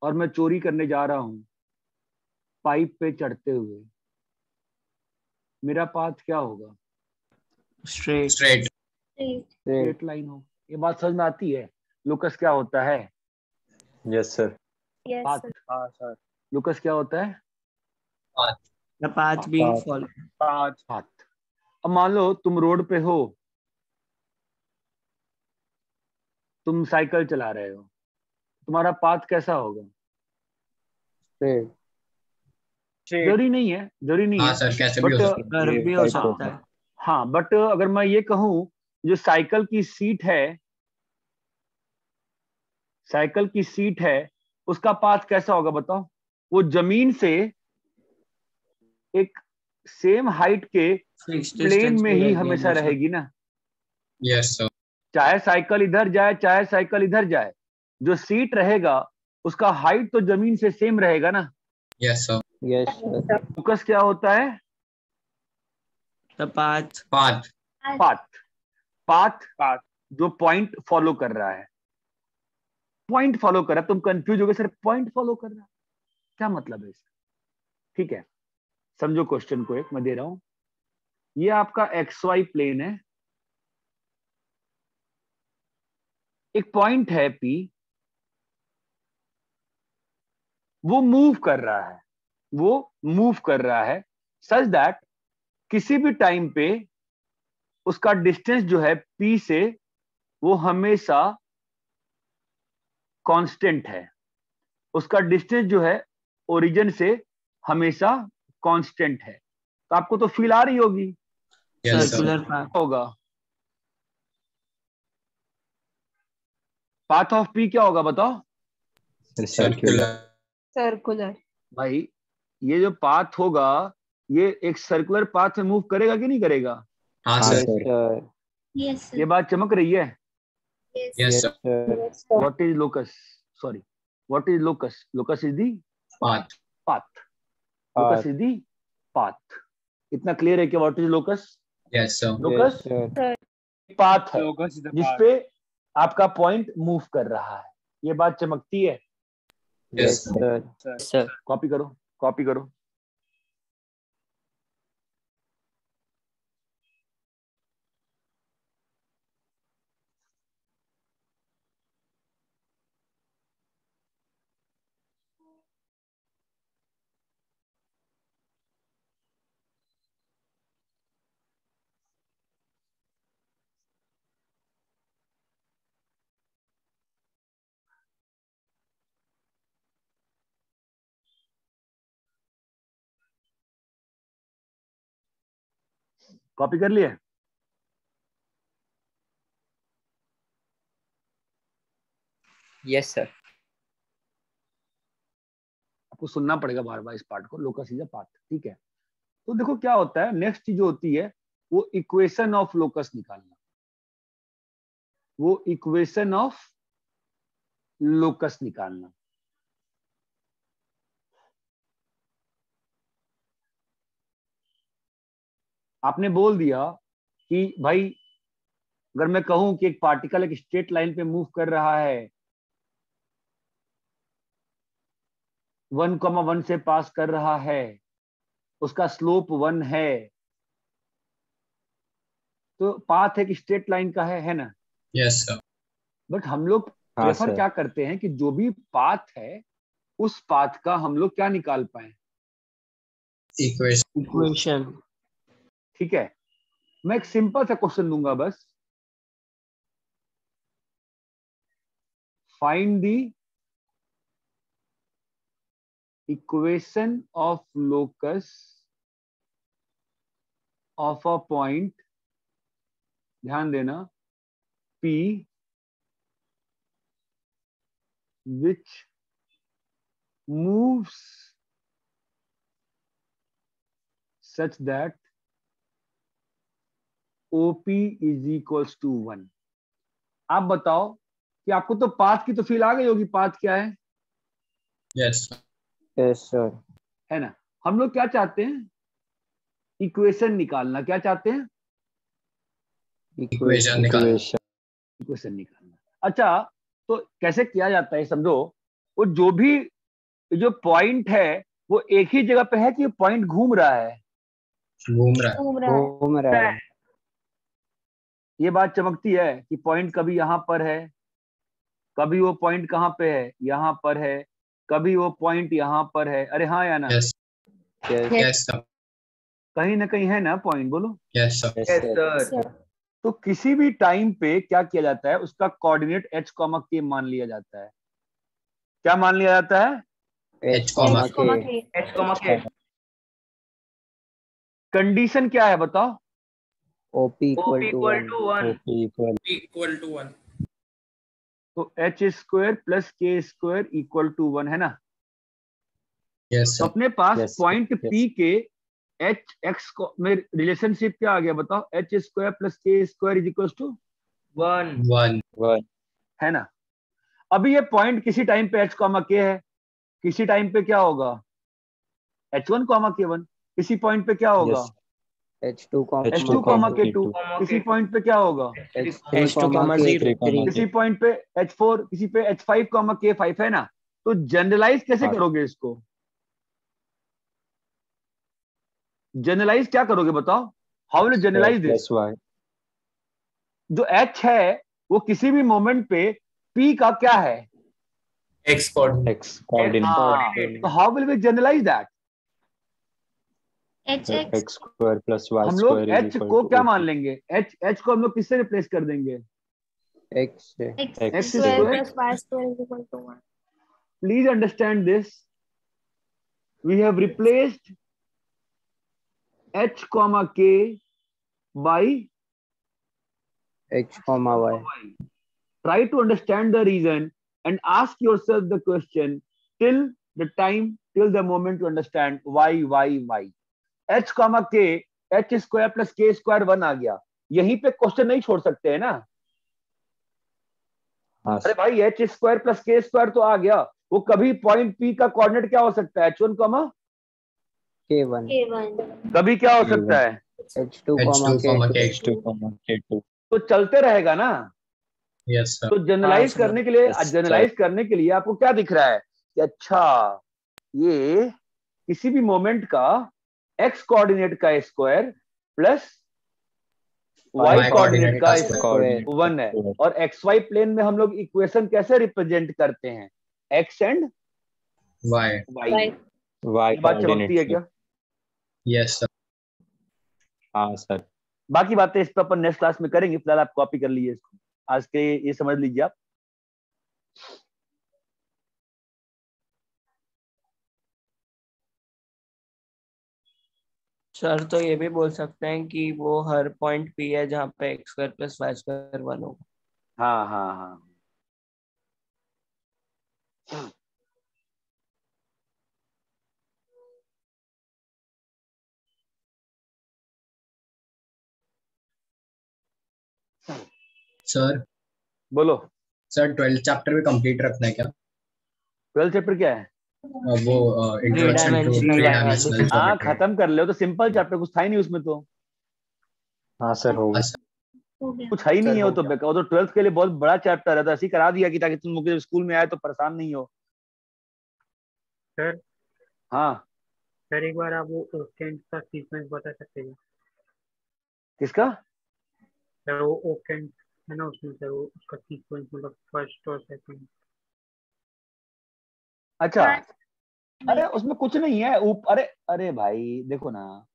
और मैं चोरी करने जा रहा हूं पाइप पे चढ़ते हुए, मेरा पाथ क्या होगा? स्ट्रेट। स्ट्रेट। स्ट्रेट लाइन हो। ये बात समझ में आती है? लोकस क्या होता है? Yes sir. पाथ। हाँ सर। लोकस क्या होता है? The path being follow. Path. अब मान लो तुम रोड पे हो, तुम साइकिल चला रहे हो, तुम्हारा पाथ कैसा होगा? जरूरी नहीं है, जरूरी नहीं हाँ है, सर, कैसे भी हो बट सकता घर भी हो सकता है। हाँ, बट अगर मैं ये कहूं जो साइकिल की सीट है, साइकिल की सीट है, उसका पाथ कैसा होगा बताओ? वो जमीन से एक सेम हाइट के फिक्स प्लेन डिस्टेंस में पे ही रहेगी हमेशा हमेशा। रहेगी ना। है। Yes sir. चाहे साइकिल इधर जाए चाहे साइकिल इधर जाए, जो सीट रहेगा उसका हाइट तो जमीन से सेम रहेगा ना। Yes sir. Yes sir. Focus क्या होता है? The path. Path. Path. Path जो पॉइंट फॉलो कर रहा है, पॉइंट फॉलो कर रहा है। तुम कंफ्यूज हो गए सर, पॉइंट फॉलो कर रहा है क्या मतलब है इसका? ठीक है, समझो क्वेश्चन को, एक मैं दे रहा हूं। ये आपका एक्स वाई प्लेन है, एक पॉइंट है P, वो मूव कर रहा है, वो मूव कर रहा है सच दैट किसी भी टाइम पे उसका डिस्टेंस जो है P से वो हमेशा कांस्टेंट है, उसका डिस्टेंस जो है ओरिजिन से हमेशा कांस्टेंट है। तो आपको तो फील आ रही होगी। Yes, sir. Circular path. होगा पाथ ऑफ P क्या होगा बताओ Circular. सर्कुलर। भाई? ये जो पाथ होगा ये एक सर्कुलर पाथ में मूव करेगा कि नहीं करेगा? हाँ हाँ sir. Yes, sir. sir. Yes ये बात चमक रही है। Yes Yes, sir. sir. What is locus? Sorry, what is locus? Locus is the Path. path. Locus is the path. इतना क्लियर है कि what is locus? Yes sir. Locus Yes, sir. Path है जिसपे आपका पॉइंट मूव कर रहा है। ये बात चमकती है। Yes Yes, sir. sir. Sir copy करो, कॉपी करो। कॉपी कर लिए? Yes sir. आपको सुनना पड़ेगा बार बार इस पार्ट को। लोकस इज अ पाथ, ठीक है। तो देखो क्या होता है, नेक्स्ट चीज जो होती है वो इक्वेशन ऑफ लोकस निकालना, वो इक्वेशन ऑफ लोकस निकालना। आपने बोल दिया कि भाई अगर मैं कहूं कि एक पार्टिकल एक स्ट्रेट लाइन पे मूव कर रहा है, 1,1 से पास कर रहा है, उसका स्लोप 1 है, तो पाथ एक स्ट्रेट लाइन का है ना? Yes sir. बट हम लोग हाँ प्रेफर सर. क्या करते हैं कि जो भी पाथ है उस पाथ का हम लोग क्या निकाल पाए। Equation. इक्वेशन। ठीक है, मैं एक सिंपल सा क्वेश्चन दूंगा बस। Find the equation of locus of a point, ध्यान देना, P which moves such that OP is equals to 1। आप बताओ कि आपको तो पाथ की तो फील आ गई होगी, पाथ क्या है Yes sir. Yes, sir. है ना? हम लोग क्या चाहते हैं, इक्वेशन निकालना। क्या चाहते हैं? Equation निकालना. Equation. इक्वेशन निकालना। अच्छा, तो कैसे किया जाता है समझो। वो जो भी जो पॉइंट है वो एक ही जगह पे है कि पॉइंट घूम रहा है? घूम रहा है. घूम रहा है। घूम रहा है. ये बात चमकती है कि पॉइंट कभी यहाँ पर है, कभी वो पॉइंट कहाँ पे है, यहाँ पर है, कभी वो पॉइंट यहाँ पर है। अरे हाँ या ना? Yes. Yes, Yes sir. कहीं ना कहीं है ना पॉइंट, बोलो। Yes sir. yes, Yes, sir. sir. तो किसी भी टाइम पे क्या किया जाता है, उसका कोऑर्डिनेट h, k मान लिया जाता है। क्या मान लिया जाता है? H, comma H, comma K. K. H, comma K. Condition क्या है बताओ? OP OP equal to equal 1. to 1. OP equal. equal to 1. तो h square plus k square equal to 1 है ना? Yes तो sir. अपने पास Yes, पॉइंट yes. P के h x में रिलेशनशिप क्या आ गया बताओ? h square plus k square is equal to 1. 1. 1. है ना? अभी ये पॉइंट किसी टाइम पे h, k है, किसी टाइम पे क्या होगा? h1, k1। किसी पॉइंट पे क्या होगा? Yes. H2 comma H2 comma K2 K2 किसी पॉइंट पे क्या होगा? H3 H2 comma comma K3 0. किसी पॉइंट पे H4, किसी पे H5 कॉमा K5 है ना? तो जनरलाइज कैसे हाँ। करोगे इसको? जनरलाइज क्या करोगे बताओ? How will generalize this? Plus Y जो H है वो किसी भी मोमेंट पे P का क्या है? X coordinate. एक्स कोऑर्डिनेट हाँ, तो how will we generalize that? H X X square plus Y हम लोग स्क्वायर इज H इक्वल को टू क्या मान लेंगे? H को हम लोग किससे रिप्लेस कर देंगे? X से X X square square plus Y square is equal to 1. Please understand this. We have replaced H comma K by X comma Y. try to understand the reason and ask yourself the question till the moment to understand why. H comma K, H square plus K square 1 आ गया, यहीं पे क्वेश्चन नहीं छोड़ सकते है ना? हाँ अरे भाई H square plus K square तो आ गया, वो कभी पॉइंट P का कोऑर्डिनेट क्या हो सकता है? H1 कॉमा K1 कभी क्या हो सकता है? H2 comma H2 comma K2 H2 comma K2 तो चलते रहेगा ना? Yes, sir. तो जनरलाइज sir. करने के लिए Yes, जनरलाइज करने के लिए आपको क्या दिख रहा है कि अच्छा ये किसी भी मोमेंट का x कोऑर्डिनेट का स्क्वायर प्लस y कोऑर्डिनेट का square. 1 है, और xy प्लेन में हम लोग इक्वेशन कैसे रिप्रेजेंट करते हैं? x and Y. y। Y ये बात चमकती कोऑर्डिनेट है से। क्या? Yes, sir. हाँ सर। बाकी बातें इस पर अपन नेक्स्ट क्लास में करेंगे, फिलहाल आप कॉपी कर लीजिए इसको, आज के ये समझ लीजिए आप। सर तो ये भी बोल सकते हैं कि वो हर पॉइंट P है जहाँ पे x square plus Y square 1 होगा। हाँ हाँ हाँ Sir. बोलो। सर 12th चैप्टर भी कंप्लीट रखना है क्या? 12th चैप्टर क्या है? वो introduction to Three-dimensional three dimensional dimensional हाँ ज्योमेट्री। खत्म कर ले, तो सिंपल चैप्टर, कुछ था ही नहीं उसमें, तो हाँ सर होगा। हो गया. कुछ है ही नहीं है, सर वो हो तो गया। बेकार, वो तो 12th के लिए बहुत बड़ा चैप्टर है, तो ऐसे ही करा दिया कि ताकि तुम लोग जब स्कूल में आए तो परेशान नहीं हो। सर हाँ सर एक बार आप वो ओकेंट का सीक्वेंस बता सकते हैं? किसका? सर वो ओकेंट है ना, उसमें सर वो उसका सीक्वेंस मतलब फर्स्ट और सेकंड। अच्छा, अरे उसमें कुछ नहीं है अरे अरे भाई देखो ना,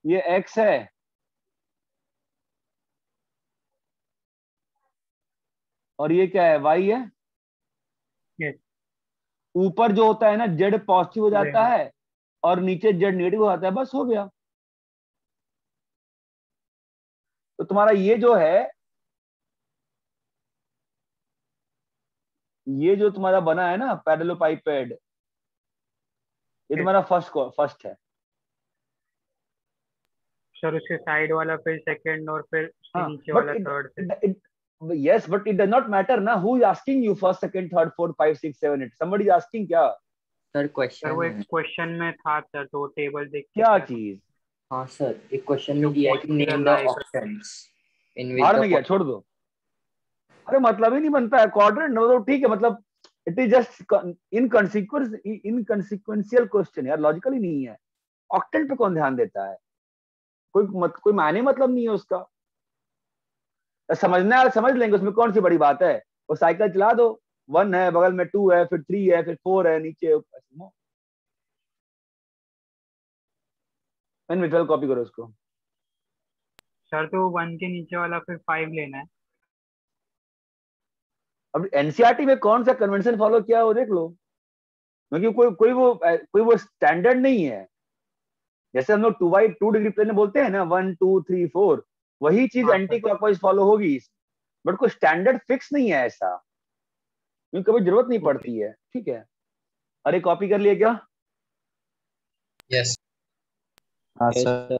ये x है, और ये क्या है? y है। यस ऊपर जो होता है ना z पॉजिटिव हो जाता Right. है, और नीचे z नेगेटिव हो जाता है, बस हो गया। तो तुम्हारा ये जो है, ये जो तुम्हारा बना है ना पैरेललोपाइपेड, ये तुम्हारा फर्स्ट है। सर उसके साइड वाला फिर सेकंड, और फिर उसके हाँ नीचे बट वाला थर्ड से। yes, but it does not matter ना, who is asking you first, second, third, fourth, 5, 6, 7, 8? somebody is asking क्या? सर सर क्वेश्चन वो एक है। क्वेश्चन में था सर, तो टेबल देख के क्या सर चीज? हाँ सर, एक क्वेश्चन जो में दिया है कि point name the like options इन भाड़ विच में द गया, छोड़ दो। अरे मतलब ही नहीं बनता है क्वाड्रेंट, तो ठीक है, मतलब it is just inconsequential question यार, लॉजिकल ही नहीं है। ऑक्टेंट पे कौन ध्यान देता है? कोई मायने मतलब नहीं है उसका। समझना है समझ लेंगे, उसमें कौन सी बड़ी बात है? वो साइकिल चला दो, 1 है, बगल में 2 है, फिर 3 है, फिर 4 है, नीचे मैंने कॉपी करो उसको। सर, तो 1 के नीचे वाला फिर 5 लेना है। अब एनसीईआरटी में कौन सा कन्वेंशन फॉलो किया वो देख लो, क्योंकि कोई वो स्टैंडर्ड नहीं है। जैसे हम लोग 2 डिग्री प्लेन में बोलते हैं ना 1 2 3 4, वही चीज हाँ एंटी सर। क्लॉकवाइज फॉलो होगी, बट कोई स्टैंडर्ड फिक्स नहीं है ऐसा, क्योंकि कभी जरूरत नहीं पड़ती है। ठीक है, अरे कॉपी कर लिए क्या? Yes. हाँ Yes सर। sir.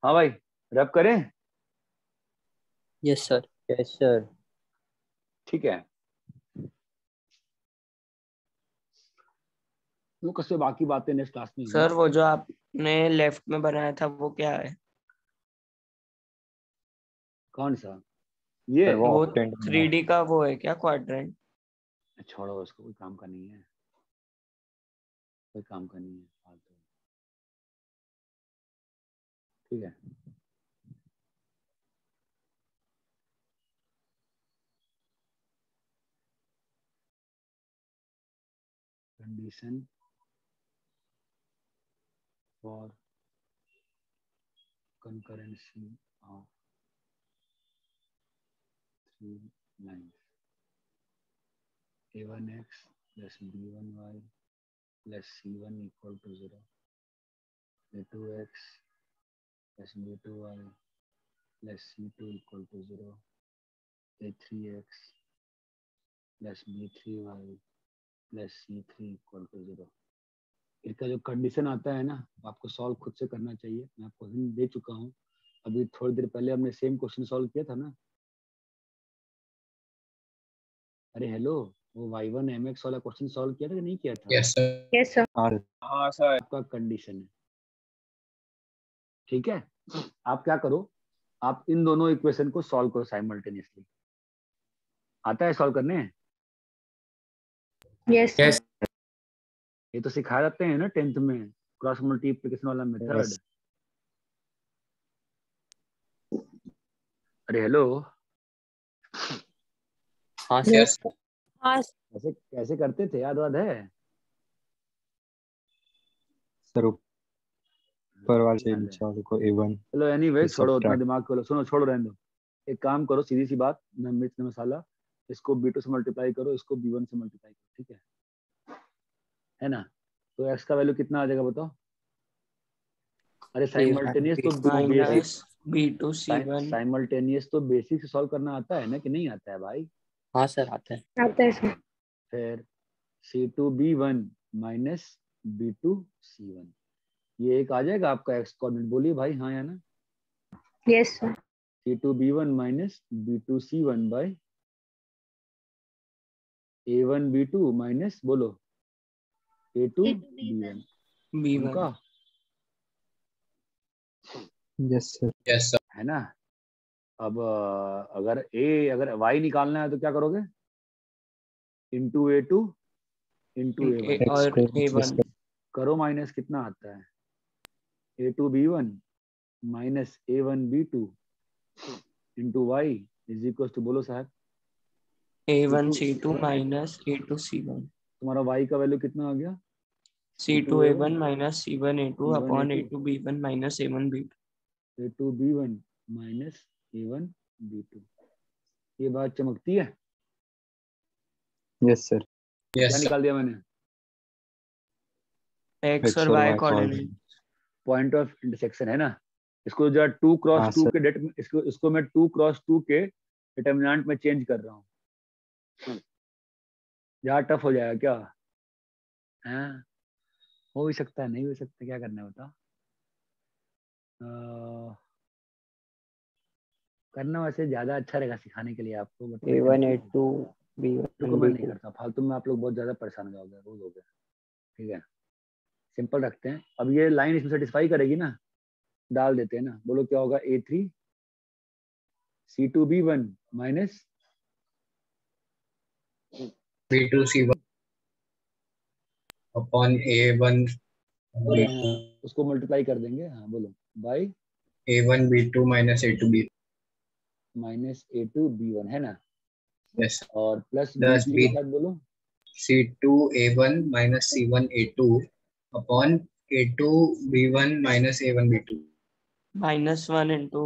हाँ भाई, रब करें? Yes sir. Yes sir. ठीक है, वो कसो बाकी बातें नेक्स्ट क्लास में होंगी। सर वो जो आपने लेफ्ट में बनाया था वो क्या है? कौन सा? ये सर वो वो ऑक्टेंट में है। 3D का वो है क्या, क्वाड्रेंट? छोड़ो उसको, कोई काम का नहीं है, कोई काम का नहीं है, फालतू। ठीक है, condition for concurrency of three lines a1x plus b1y plus c1 equal to 0, a2x plus b2y plus c2 equal to 0, a3x plus b3y plus c3 equal to 0। इसका जो कंडीशन आता है ना, आपको सॉल्व खुद से करना चाहिए। मैं आपको हिंट दे चुका हूँ, अभी थोड़ी देर पहले हमने सेम क्वेश्चन सॉल्व किया था ना। अरे हेलो, वो y1 mx वाला क्वेश्चन सॉल्व किया था कि नहीं किया था? Yes sir. Yes sir. हाँ सर। आपका कंडीशन है, ठीक है। आप क्या करो, आप इन दोनों इक्वेशन को सॉल्व करो साइमल्टेनियसली। आता है सॉल्व करने? यस यस ये तो सिखाया जाते हैं ना 10th में, क्रॉस मल्टीप्लिकेशन वाला मेथड। Yes. अरे हेलो, हाँ सर। यस हाँ कैसे कैसे करते थे, याद वाद है? सर ऊपर वाले याद है। नीचे वाले को A1 चलो एनीवे, ये छोड़ो उतना subtract। दिमाग खोलो। सुनो, छोड़ो, रहने दो। एक काम करो, सीधी सी बात, न मिर्च न मसाला, इसको b2 से मल्टीप्लाई करो, इसको b1 से मल्टीप्लाई करो, ठीक है ना? तो x का वैल्यू कितना आ जाएगा बताओ? अरे साइमल्टेनियस तो बेसिक, माइनस B2C1। साइमल्टेनियस तो बेसिक से सॉल्व करना आता है ना, कि नहीं आता है भाई? हाँ सर आता है। आता है सर। फिर C2B1 माइनस B2C1, ये एक आ जाएगा आपका एक्स कोऑर्डिनेट। बोलिए भाई, हाँ या ना? Yes sir. C2B1 minus B2C1 by A1B2 minus, बोलो, A2B1 B1। उनका, यस सर। Yes sir. है ना? अब अगर y निकालना है तो क्या करोगे? Into A2 into A1 X और को replace A1। करो, माइनस कितना आता है? A2B1 minus A1B2 into y is equal to, बोलो साहब, A1C2 माइनस A2C1। तुम्हारा y का वैल्यू कितना आ गया? C2A1 minus C1A2 upon C1A2 A2B1 minus A1B2। A2B1 minus A1B2। ये बात चमकती है? Yes sir. क्या यस सर। निकाल दिया मैंने? X और Y coordinate. Point of intersection, है ना? इसको जो 2 क्रॉस हाँ 2 सर। के डेट, इसको मैं 2 क्रॉस 2 के डिटरमिनेंट में चेंज कर रहा हूँ। यार टफ हो जाएगा क्या? हाँ, हो भी सकता है, नहीं हो सकता, क्या करना है बता? करना वैसे ज्यादा अच्छा रहेगा सिखाने के लिए आपको, बट A1 A2 रुको, B1 मैं नहीं B2। करता फालतू में, आप लोग बहुत ज्यादा परेशान हो जाओगे, रोज हो गया। ठीक है, सिंपल रखते हैं। अब ये लाइन इसमें सेटिस्फाई करेगी ना, डाल देते हैं ना। बोलो क्या होगा? A3 C2B1 minus B2C1 upon A1 B2 उसको मल्टीप्लाई कर देंगे, हाँ बोलो, bye A1 B2 minus A2 B minus A2 B1, है ना? Yes. और प्लस Plus B3 B के साथ बोलो C2A1 minus C1A2 upon A2 B1 minus A1 B2. -1 into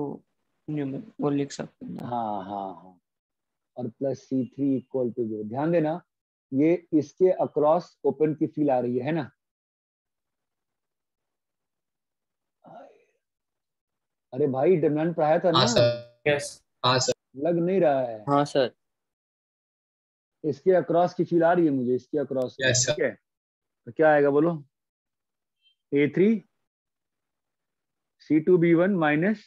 वो लिख सकते हैं ना। हाँ हाँ हाँ, और प्लस C3 इक्वल टू 0। ध्यान देना ये इसके अक्रॉस ओपन की फील आ रही है ना। अरे भाई डिटरमिनेंट पढ़ाया था ना। हाँ सर। Yes. हाँ सर। लग नहीं रहा है। हाँ सर। इसके अक्रॉस की फील आ रही है मुझे, इसके अक्रॉस की। Yes, sir. ठीक है, तो क्या आएगा बोलो? A3 C2 B1 minus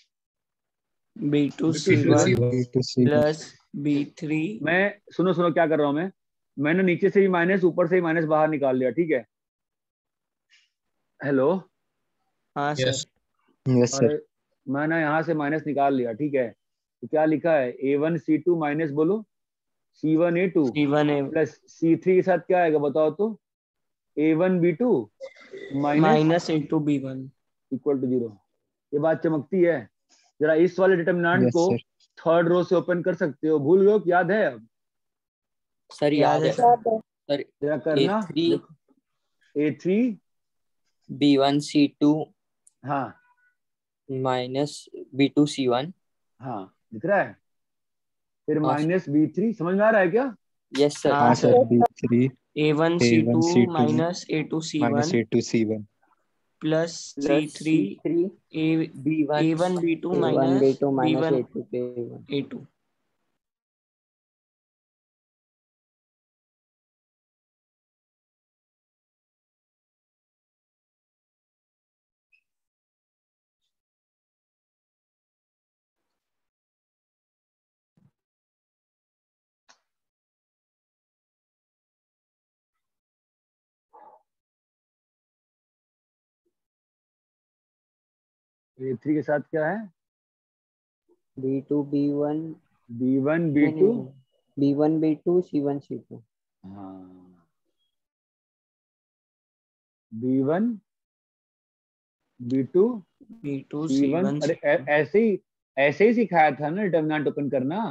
B2 B2 C1 B2C1 plus B3। मैं सुनो सुनो क्या कर रहा हूं मैंने नीचे से भी माइनस ऊपर से ही माइनस बाहर निकाल लिया। ठीक है, हेलो। हाँ Yes. सर। yes sir अरे मैंने यहाँ से माइनस निकाल लिया। ठीक है, तो क्या लिखा है? A1 C2 माइनस बोलो C1 A2 C1 A plus C3 के साथ क्या आएगा बताओ तो? A1 B2 minus -A2 B1। Equal to 0। ये बात चमकती है। जरा इस वाले डिटरमिनेंट yes को sir थर्ड रो से ओपन कर सकते हो? भूल गए हो कि याद है? अब सर याद याद है है सर। सर। जरा करना। A3 देखो A3 B1 C2 हाँ माइनस B2 C1। हाँ दिख रहा है। फिर हाँ सर। माइनस B3 समझ में आ रहा है क्या? Yes sir. हाँ हाँ sir. Sir B3 A1 A1 C2 C2 minus A2 minus C1 A2 C1 plus plus C3 C3 B1 A1 B2 A1 minus B2 minus B1 A2 K1। A2। A3 के साथ क्या है? B2 B1 B1 नहीं B2 नहीं B1 B2 C1 C2। हाँ B1 B2 B2 C1। C1 अरे C2। ऐसे ही सिखाया था ना डिटरमिनेंट ओपन करना।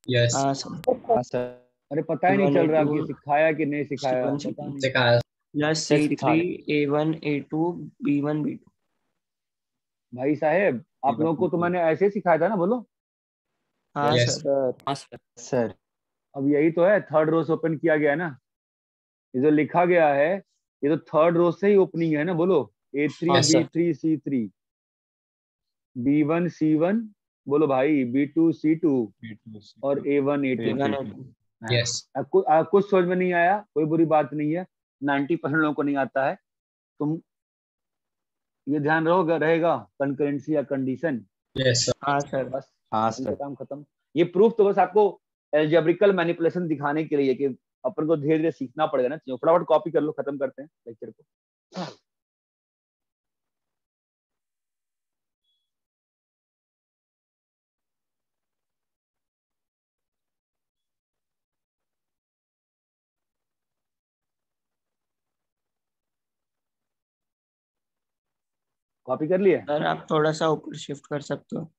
Yes. हाँ सर। हाँ सर अरे पता ही नहीं C1 चल रहा कि A2 सिखाया कि नहीं सिखाया, C1 पता C2 नहीं। सिखाया। प्लस सर सिखा C3 रहे। A1 A2 B1 B2। भाई साहेब आप लोगों को तो मैंने ऐसे ही सिखाया था ना, बोलो। हाँ Yes. सर। सर हाँ सर। सर अब यही तो है, थर्ड रो से ओपन किया गया है ना। ये जो लिखा गया है ये तो थर्ड रो से ही ओपनिंग है ना, बोलो। A3 हाँ sir. B3 C3 B1 C1 बोलो भाई B2 C2 और A1 A2। A1 A2। Yes. आपको कुछ समझ में नहीं आया कोई बुरी बात नहीं है, 90% लोगों को नहीं आता है। तुम ये ध्यान रहेगा कंकरेंसी या कंडीशन। Yes, sir. हाँ सर। बस हाँ इनका सर काम खत्म। ये प्रूफ तो बस आपको एल्जेब्रिकल मैनिपुलेशन दिखाने के लिए कि अपन को धीरे धीरे सीखना पड़ेगा ना। फटाफट कॉपी कर लो, खत्म करते हैं लेक्चर को। कॉपी कर लिए? सर आप थोड़ा सा ऊपर शिफ्ट कर सकते हो।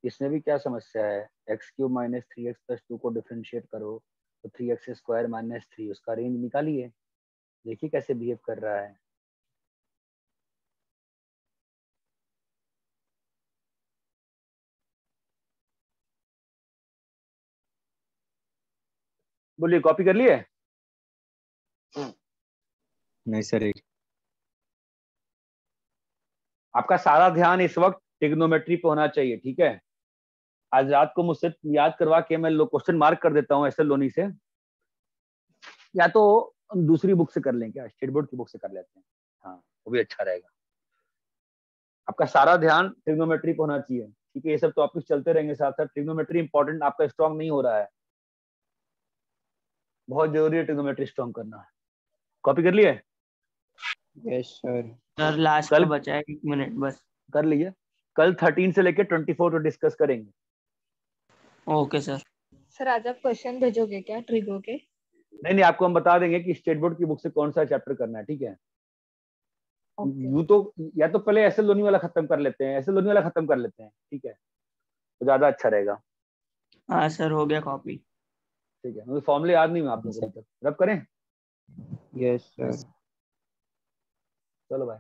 इसमें भी क्या समस्या है? x³ माइनस 3x प्लस 2 को डिफरेंशिएट करो तो 3x² माइनस 3 उसका रेंज निकालिए। देखिए कैसे बिहेव कर रहा है। बोलिए कॉपी कर लिए? नहीं सर एक आपका सारा ध्यान इस वक्त ट्रिग्नोमेट्री पे होना चाहिए, ठीक है? आज रात को मुझसे याद करवा के मैं क्वेश्चन मार्क कर देता हूँ एसएल लोनी से, या तो दूसरी बुक से कर लें, क्या स्टेट बोर्ड की बुक से कर लेते हैं। हाँ वो भी अच्छा रहेगा। आपका सारा ध्यान ट्रिग्नोमेट्री पे होना चाहिए। ठीक है, ये सब टॉपिक चलते रहेंगे साथ साथ। ट्रिग्नोमेट्री इंपॉर्टेंट आपका स्ट्रॉन्ग नहीं हो रहा है, बहुत जरूरी है ट्रिग्नोमेट्री स्ट्रॉन्ग करना। कॉपी कर लिया है? Yes sir. सर लास्ट कल का बचा है 1 मिनट बस। कर लीजिए। कल 13 से लेकर 24 को डिस्कस करेंगे। Okay sir. सर आज आप क्वेश्चन भेजोगे क्या ट्रिगो के? नहीं, आपको हम बता देंगे कि स्टेट बोर्ड की बुक से कौन सा चैप्टर करना है, ठीक है। यू तो या तो पहले एस एल लोनी वाला खत्म कर लेते हैं, ठीक है, तो ज्यादा अच्छा रहेगा। हाँ सर हो गया कॉपी। ठीक है, मुझे फॉर्मूले याद नहीं हुआ आप लोगों को, रब करें। Yes sir. चलो भाई।